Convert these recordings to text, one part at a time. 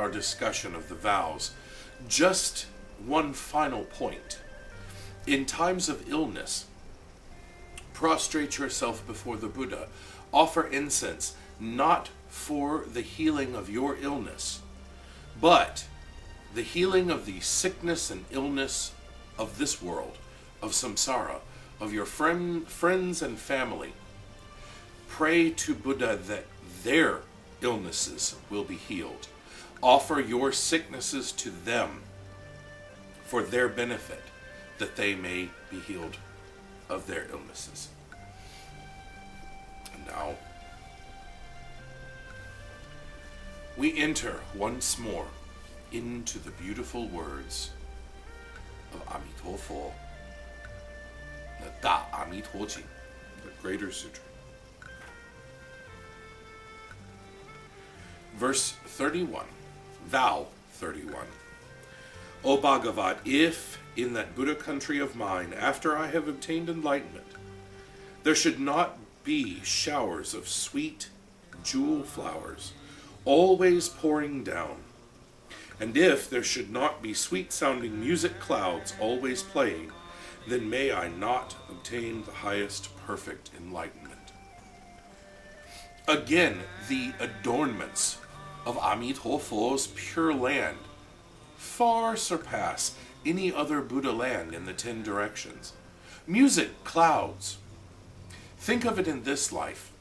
our discussion of the vows, just one final point. In times of illness, prostrate yourself before the Buddha. Offer incense, not for the healing of your illness, but the healing of the sickness and illness of this world, of samsara, of your friends and family. Pray to Buddha that their illnesses will be healed. Offer your sicknesses to them for their benefit, that they may be healed of their illnesses. And now, we enter once more into the beautiful words of Amitofo, the Da Amitoji, the Greater Sutra. Verse 31, Vow 31. O Bhagavat, if in that Buddha country of mine, after I have obtained enlightenment, there should not be showers of sweet jewel flowers, always pouring down, and if there should not be sweet-sounding music clouds always playing, then may I not obtain the highest perfect enlightenment. Again, the adornments of Amitofo's pure land far surpass any other Buddha land in the 10 directions. Music, clouds. Think of it in this life.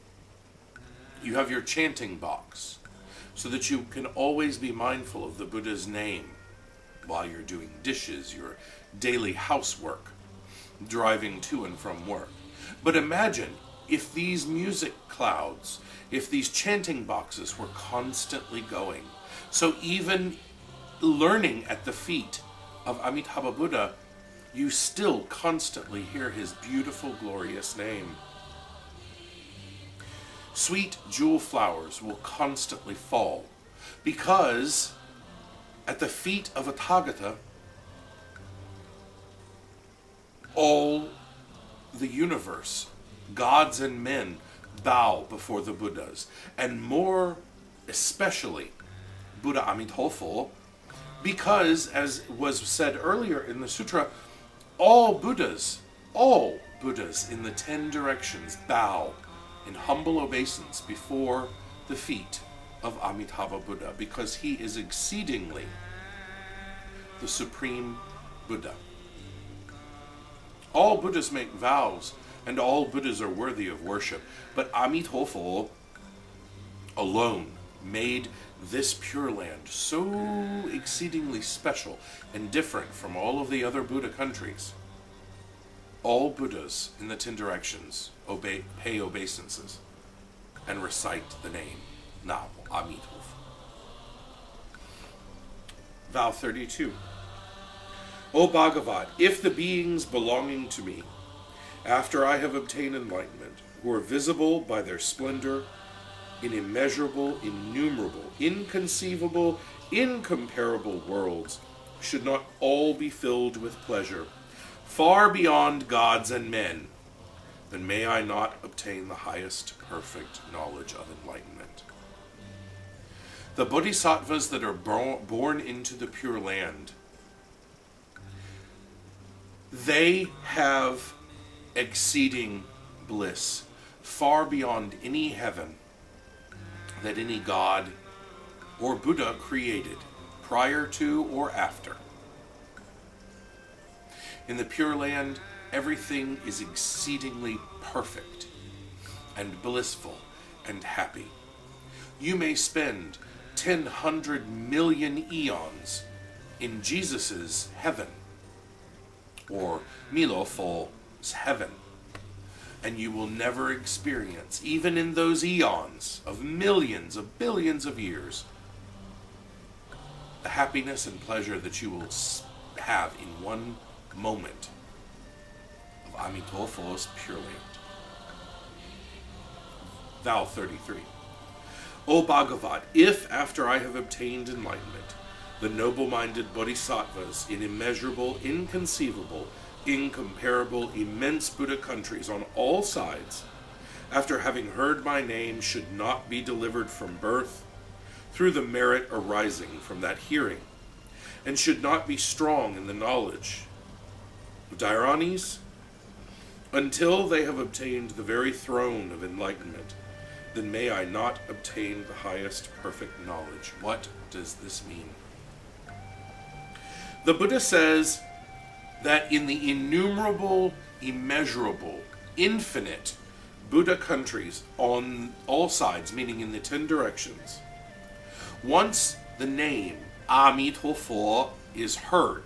You have your chanting box, so that you can always be mindful of the Buddha's name while you're doing dishes, your daily housework, driving to and from work. But imagine if these music clouds, if these chanting boxes were constantly going. So even learning at the feet of Amitabha Buddha, you still constantly hear his beautiful, glorious name. Sweet jewel flowers will constantly fall, because at the feet of a Tathagata, all the universe, gods and men, bow before the Buddhas, and more especially Buddha Amitofo, because, as was said earlier in the sutra, all Buddhas in the 10 directions bow in humble obeisance before the feet of Amitabha Buddha, because he is exceedingly the supreme Buddha. All Buddhas make vows, and all Buddhas are worthy of worship, but Amitofo alone made this Pure Land so exceedingly special and different from all of the other Buddha countries. All Buddhas in the 10 directions pay obeisances and recite the name Namo Amitofo. Vow 32. O Bhagavat, if the beings belonging to me, after I have obtained enlightenment, who are visible by their splendor, in immeasurable, innumerable, inconceivable, incomparable worlds, should not all be filled with pleasure, far beyond gods and men, then may I not obtain the highest perfect knowledge of enlightenment. The bodhisattvas that are born into the Pure Land, they have exceeding bliss, far beyond any heaven that any god or Buddha created, prior to or after. In the Pure Land, everything is exceedingly perfect and blissful and happy. You may spend 100 million eons in Jesus's heaven, or Milofo's heaven, and you will never experience, even in those eons of millions of billions of years, the happiness and pleasure that you will have in one moment of Amitofo's Pure Land. Vow 33. O Bhagavat, if after I have obtained enlightenment, the noble-minded bodhisattvas in immeasurable, inconceivable, incomparable, immense Buddha countries on all sides, after having heard my name, should not be delivered from birth, through the merit arising from that hearing, and should not be strong in the knowledge of Dhyaranis until they have obtained the very throne of enlightenment, then may I not obtain the highest perfect knowledge. What does this mean? The Buddha says that in the innumerable, immeasurable, infinite Buddha countries on all sides, meaning in the 10 directions, once the name Amitofo is heard,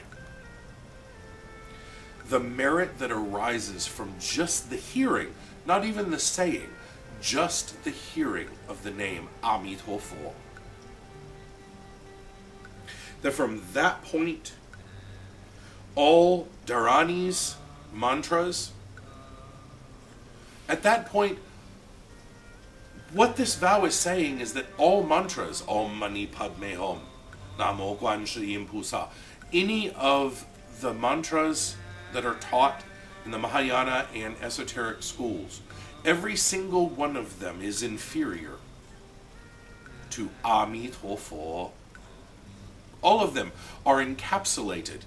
the merit that arises from just the hearing, not even the saying, just the hearing of the name Amitofo, that from that point, all Dharani's mantras, at that point, what this vow is saying is that all mantras, Om Mani Padme Hum, Namo Guan Shi Yin Pusa, any of the mantras that are taught in the Mahayana and esoteric schools, every single one of them is inferior to Amitofo. All of them are encapsulated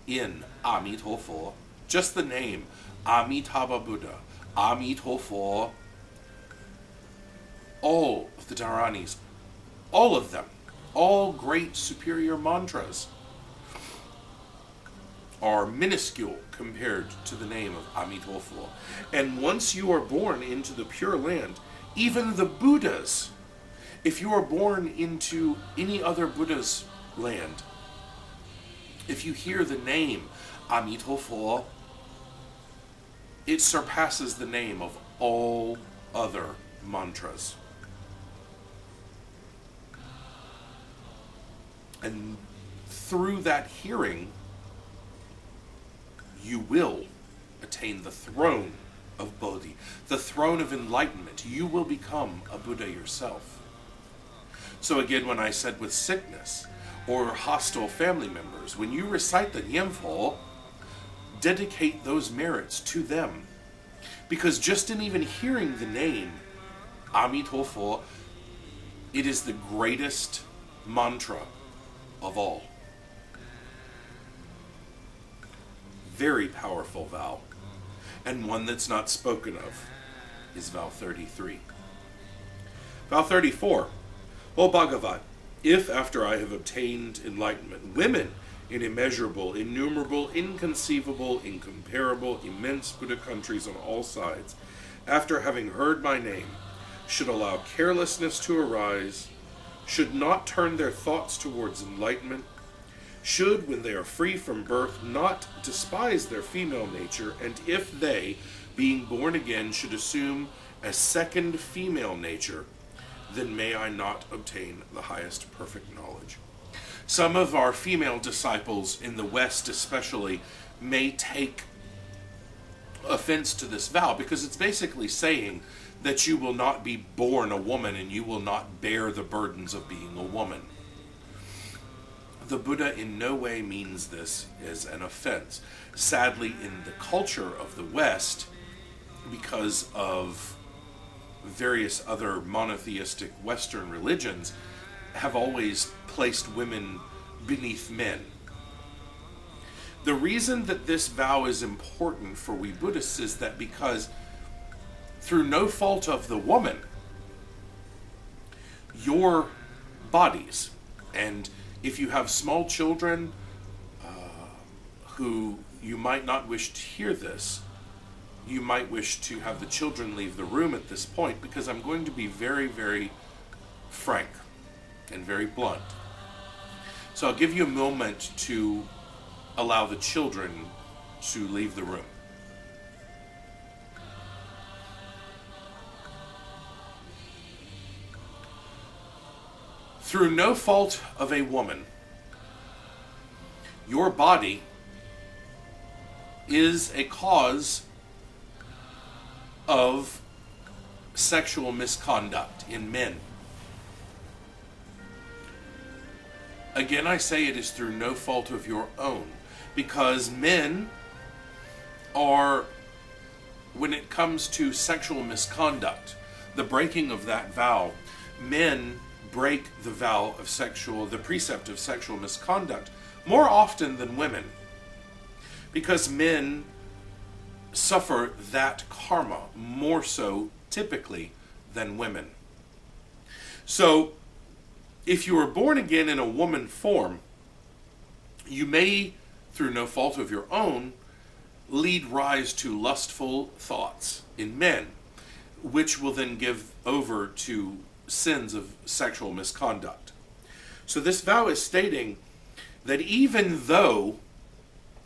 in Amitofo. Just the name, Amitabha Buddha, Amitofo, all of the Dharanis, all of them, all great superior mantras are minuscule compared to the name of Amitofo. And once you are born into the Pure Land, even the Buddhas, if you are born into any other Buddha's land, if you hear the name Amitofo, it surpasses the name of all other mantras. And through that hearing, you will attain the throne of Bodhi, the throne of enlightenment. You will become a Buddha yourself. So again, when I said with sickness or hostile family members, when you recite the Nianfo, dedicate those merits to them. Because just in even hearing the name Amitofo, it is the greatest mantra of all. Very powerful vow, and one that's not spoken of is vow 33. Vow 34. O Bhagavat, if after I have obtained enlightenment, women in immeasurable, innumerable, inconceivable, incomparable, immense Buddha countries on all sides, after having heard my name, should allow carelessness to arise, should not turn their thoughts towards enlightenment, should, when they are free from birth, not despise their female nature, and if they, being born again, should assume a second female nature, then may I not obtain the highest perfect knowledge. Some of our female disciples in the West especially may take offense to this vow, because it's basically saying that you will not be born a woman and you will not bear the burdens of being a woman. The Buddha in no way means this as an offense. Sadly, in the culture of the West, because of various other monotheistic Western religions, have always placed women beneath men. The reason that this vow is important for we Buddhists is that because through no fault of the woman, your bodies, and if you have small children who you might not wish to hear this, you might wish to have the children leave the room at this point, because I'm going to be very, very frank and very blunt. So I'll give you a moment to allow the children to leave the room. Through no fault of a woman, your body is a cause of sexual misconduct in men. Again, I say it is through no fault of your own, because men are, when it comes to sexual misconduct, the breaking of that vow, men break the precept of sexual misconduct more often than women, because men suffer that karma more so typically than women. So, if you were born again in a woman form, you may, through no fault of your own, lead rise to lustful thoughts in men, which will then give over to sins of sexual misconduct. So this vow is stating that even though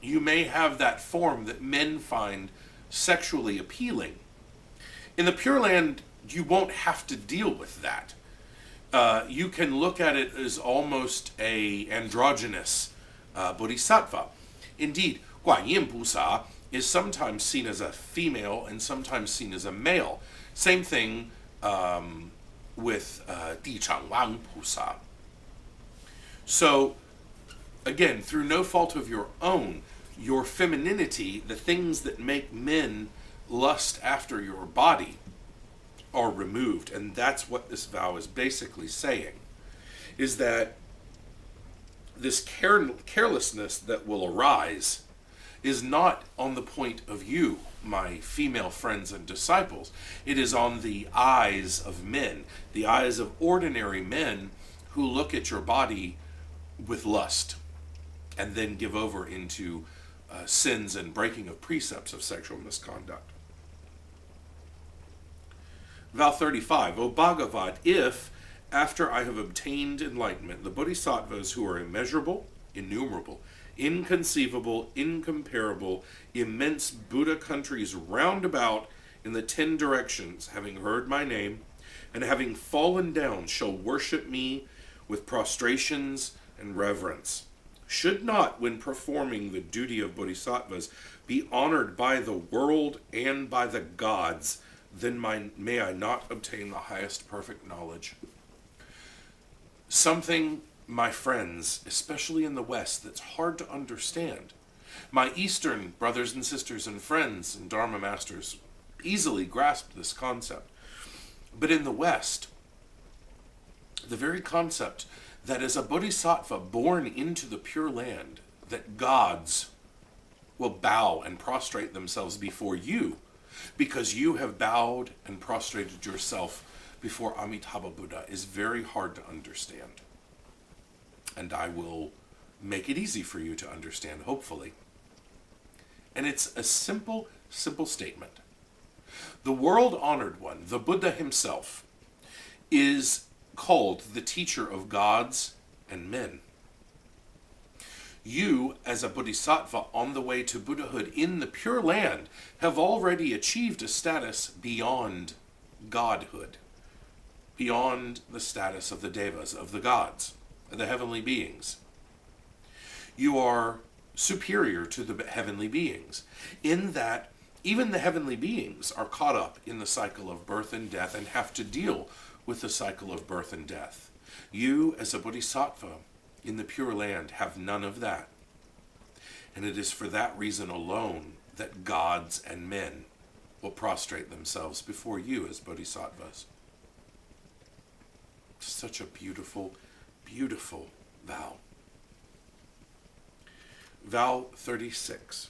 you may have that form that men find sexually appealing, in the Pure Land you won't have to deal with that. You can look at it as almost a androgynous bodhisattva. Indeed, Guanyin Pusa is sometimes seen as a female and sometimes seen as a male. Same thing with Di Chang Wang Pusa. So, again, through no fault of your own, your femininity, the things that make men lust after your body, are removed. And that's what this vow is basically saying, is that this carelessness that will arise is not on the point of you, my female friends and disciples. It is on the eyes of men, the eyes of ordinary men who look at your body with lust and then give over into sins and breaking of precepts of sexual misconduct. Vow 35. O Bhagavat, if, after I have obtained enlightenment, the bodhisattvas who are immeasurable, innumerable, inconceivable, incomparable, immense Buddha countries round about in the 10 directions, having heard my name, and having fallen down, shall worship me with prostrations and reverence, should not, when performing the duty of bodhisattvas, be honored by the world and by the gods, then may I not obtain the highest perfect knowledge. Something, my friends, especially in the West, that's hard to understand. My Eastern brothers and sisters and friends and Dharma masters easily grasped this concept. But in the West, the very concept that as a bodhisattva born into the Pure Land, that gods will bow and prostrate themselves before you, because you have bowed and prostrated yourself before Amitabha Buddha, is very hard to understand. And I will make it easy for you to understand, hopefully. And it's a simple, simple statement. The world-honored one, the Buddha himself, is called the teacher of gods and men. You, as a bodhisattva on the way to Buddhahood in the Pure Land, have already achieved a status beyond godhood, beyond the status of the devas, of the gods, the heavenly beings. You are superior to the heavenly beings, in that even the heavenly beings are caught up in the cycle of birth and death and have to deal with the cycle of birth and death. You, as a bodhisattva in the Pure Land, have none of that. And it is for that reason alone that gods and men will prostrate themselves before you as bodhisattvas. Such a beautiful, beautiful vow. Vow 36.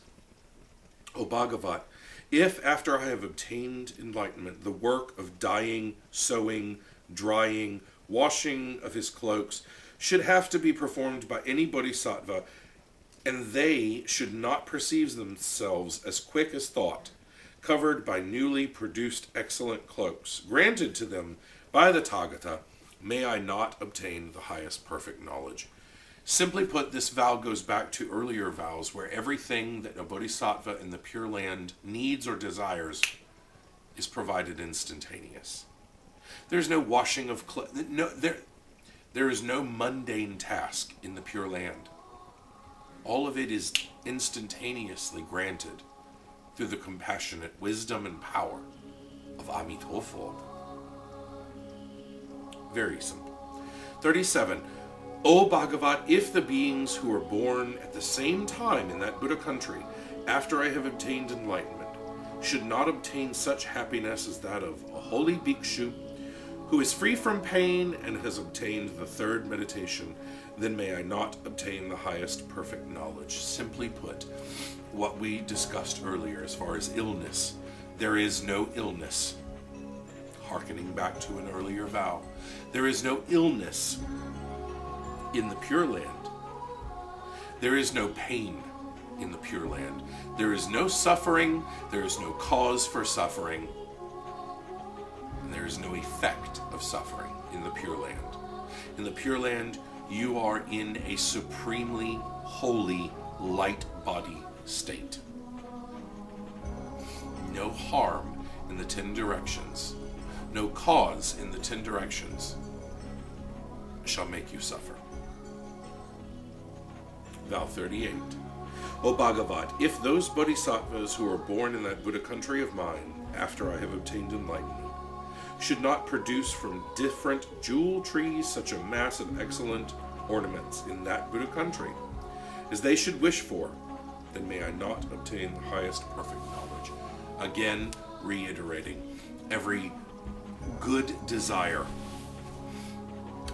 O Bhagavat, if after I have obtained enlightenment, the work of dyeing, sewing, drying, washing of his cloaks should have to be performed by any bodhisattva, and they should not perceive themselves as quick as thought, covered by newly produced excellent cloaks, granted to them by the Tathagata, may I not obtain the highest perfect knowledge. Simply put, this vow goes back to earlier vows where everything that a bodhisattva in the Pure Land needs or desires is provided instantaneous. There's no washing of clothes. There is no mundane task in the Pure Land. All of it is instantaneously granted through the compassionate wisdom and power of Amitofo. Very simple. 37. O Bhagavat, if the beings who are born at the same time in that Buddha country, after I have obtained enlightenment, should not obtain such happiness as that of a holy bhikshu who is free from pain and has obtained the third meditation, then may I not obtain the highest perfect knowledge. Simply put, what we discussed earlier as far as illness, there is no illness. Hearkening back to an earlier vow, there is no illness in the Pure Land. There is no pain in the Pure Land. There is no suffering, there is no cause for suffering, and there is no effect of suffering in the Pure Land. In the Pure Land, you are in a supremely holy light body state. No harm in the 10 directions, no cause in the 10 directions shall make you suffer. Vow 38. O Bhagavat, if those bodhisattvas who are born in that Buddha country of mine, after I have obtained enlightenment, should not produce from different jewel trees such a mass of excellent ornaments in that Buddha country, as they should wish for, then may I not obtain the highest perfect knowledge. Again, reiterating, every good desire,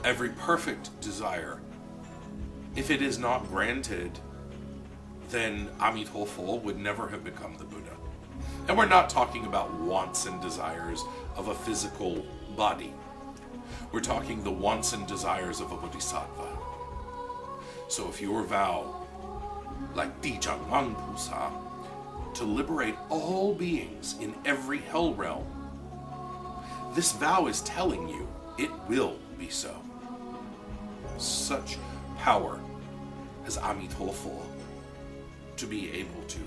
every perfect desire, if it is not granted, then Amitabha would never have become the Buddha. And we're not talking about wants and desires of a physical body. We're talking the wants and desires of a bodhisattva. So if your vow, like Dijang Wang Pusa, to liberate all beings in every hell realm, this vow is telling you it will be so. Such power has Amitabha to be able to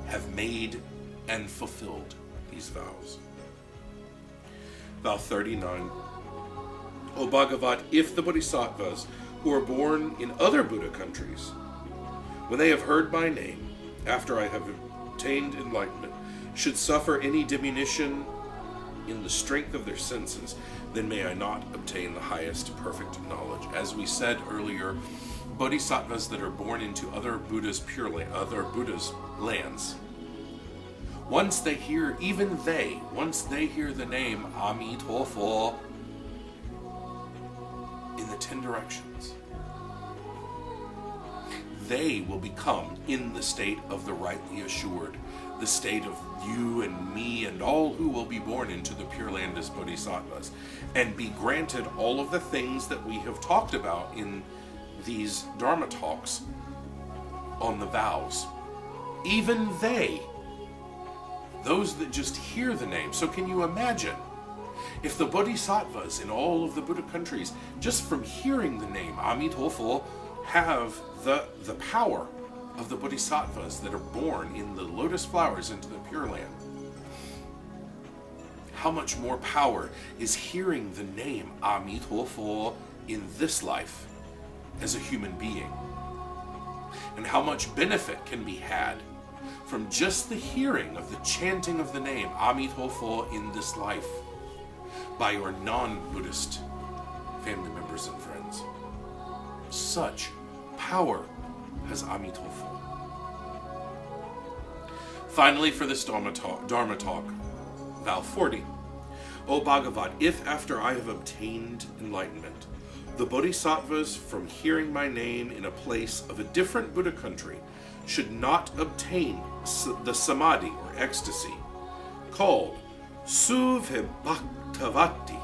have made and fulfilled these vows. Vow 39. O Bhagavat, if the bodhisattvas who are born in other Buddha countries, when they have heard my name, after I have obtained enlightenment, should suffer any diminution in the strength of their senses, then may I not obtain the highest perfect knowledge. As we said earlier, bodhisattvas that are born into other Buddhas' lands, once they hear the name Amitabha in the 10 directions, they will become in the state of the rightly assured, the state of you and me and all who will be born into the Pure Land as bodhisattvas, and be granted all of the things that we have talked about in these Dharma talks on the vows. Even they, those that just hear the name. So can you imagine if the bodhisattvas in all of the Buddha countries, just from hearing the name Amitabha, have the power of the bodhisattvas that are born in the lotus flowers into the Pure Land? How much more power is hearing the name Amitabha in this life as a human being? And how much benefit can be had from just the hearing of the chanting of the name Amitabha in this life by your non-Buddhist family members and friends? Such power has Amitabha. Finally, for this Dharma talk, Vow 40. O Bhagavat, if after I have obtained enlightenment, the bodhisattvas from hearing my name in a place of a different Buddha country should not obtain the samadhi or ecstasy called Suvibhaktavati,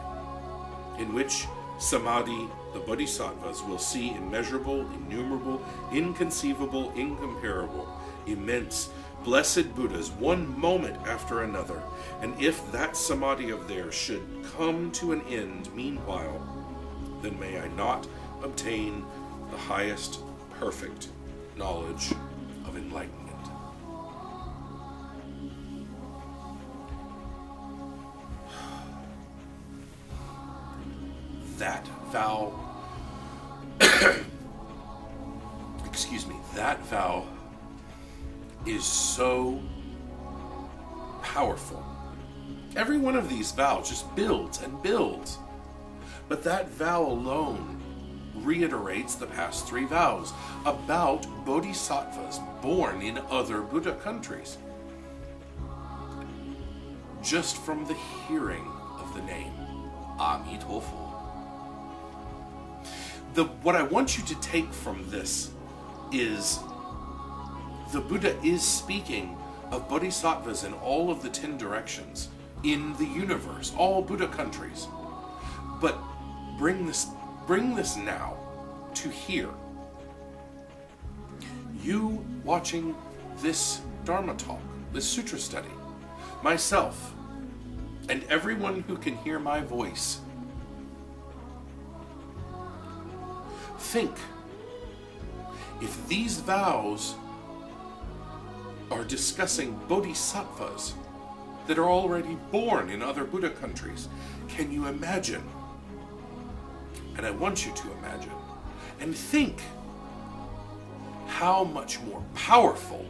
in which samadhi the bodhisattvas will see immeasurable, innumerable, inconceivable, incomparable, immense, blessed Buddhas one moment after another, and if that samadhi of theirs should come to an end meanwhile, then may I not obtain the highest perfect knowledge of enlightenment. That vow, that vow is so powerful. Every one of these vows just builds and builds. But that vow alone reiterates the past 3 vows about bodhisattvas born in other Buddha countries. Just from the hearing of the name Amitofo. What I want you to take from this is the Buddha is speaking of bodhisattvas in all of the 10 directions in the universe, all Buddha countries. But bring this now to here. You watching this Dharma talk, this Sutra study, myself, and everyone who can hear my voice. Think, if these vows are discussing bodhisattvas that are already born in other Buddha countries, can you imagine? And I want you to imagine and think how much more powerful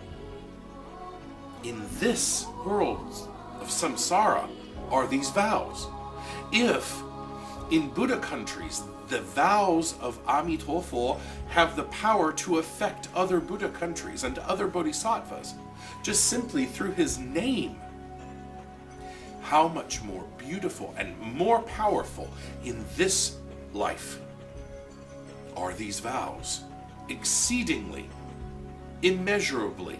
in this world of samsara are these vows. If in Buddha countries the vows of Amitofo have the power to affect other Buddha countries and other bodhisattvas, just simply through his name, how much more beautiful and more powerful in this life are these vows, exceedingly, immeasurably,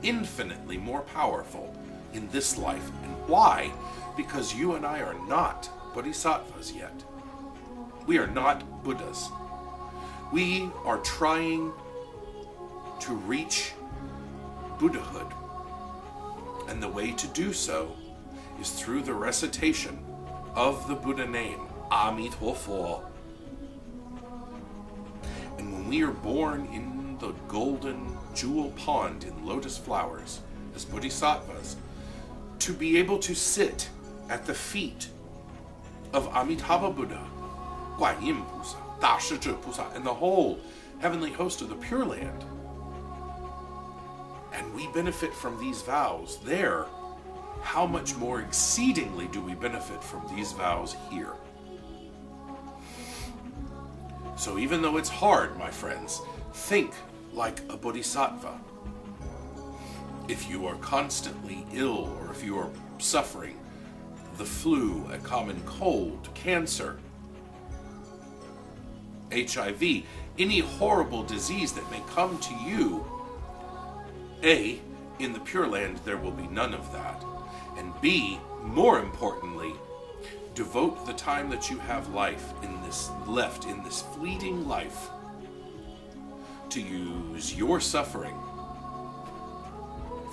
infinitely more powerful in this life. And why? Because you and I are not bodhisattvas yet. We are not Buddhas. We are trying to reach Buddhahood. And the way to do so is through the recitation of the Buddha name, Amitofo. And when we are born in the golden jewel pond in lotus flowers as bodhisattvas, to be able to sit at the feet of Amitabha Buddha, Guanyin Pusa, Dashizhi Pusa, and the whole heavenly host of the Pure Land, and we benefit from these vows there, how much more exceedingly do we benefit from these vows here? So even though it's hard, my friends, think like a bodhisattva. If you are constantly ill, or if you are suffering the flu, a common cold, cancer, HIV, any horrible disease that may come to you, A, in the Pure Land there will be none of that, and B, more importantly, devote the time that you have left in this fleeting life to use your suffering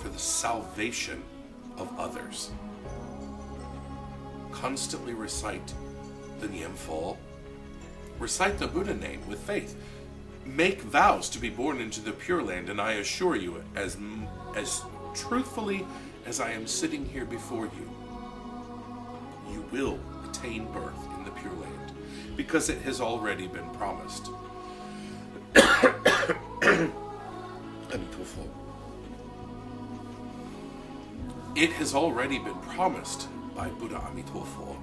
for the salvation of others. Constantly recite the Nianfo, recite the Buddha name with faith, make vows to be born into the Pure Land, and I assure you, as truthfully as I am sitting here before you, you will attain birth in the Pure Land, because it has already been promised. It has already been promised by Buddha Amitofo.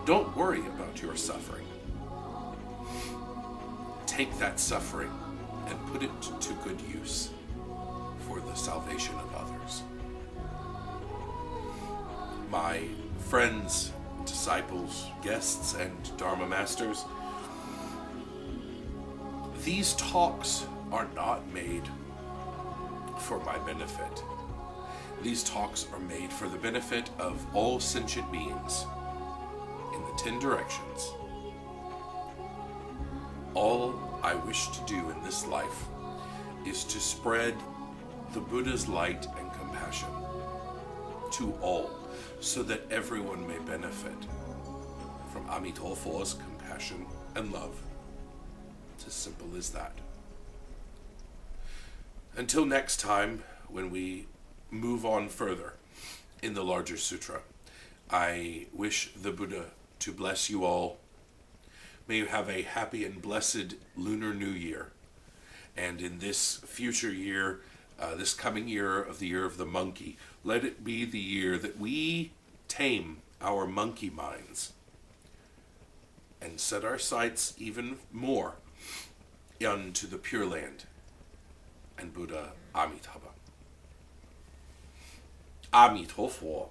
Don't worry about your suffering. Take that suffering and put it to good use for the salvation of others. My friends, disciples, guests, and Dharma masters, these talks are not made for my benefit. These talks are made for the benefit of all sentient beings in the 10 directions. All I wish to do in this life is to spread the Buddha's light and compassion to all, so that everyone may benefit from Amitofo's compassion and love. It's as simple as that. Until next time, when we move on further in the larger sutra, I wish the Buddha to bless you all. May you have a happy and blessed Lunar New Year. And in this future year, this coming year of the year of the monkey, let it be the year that we tame our monkey minds and set our sights even more unto the Pure Land and Buddha Amitabha. Amitofo.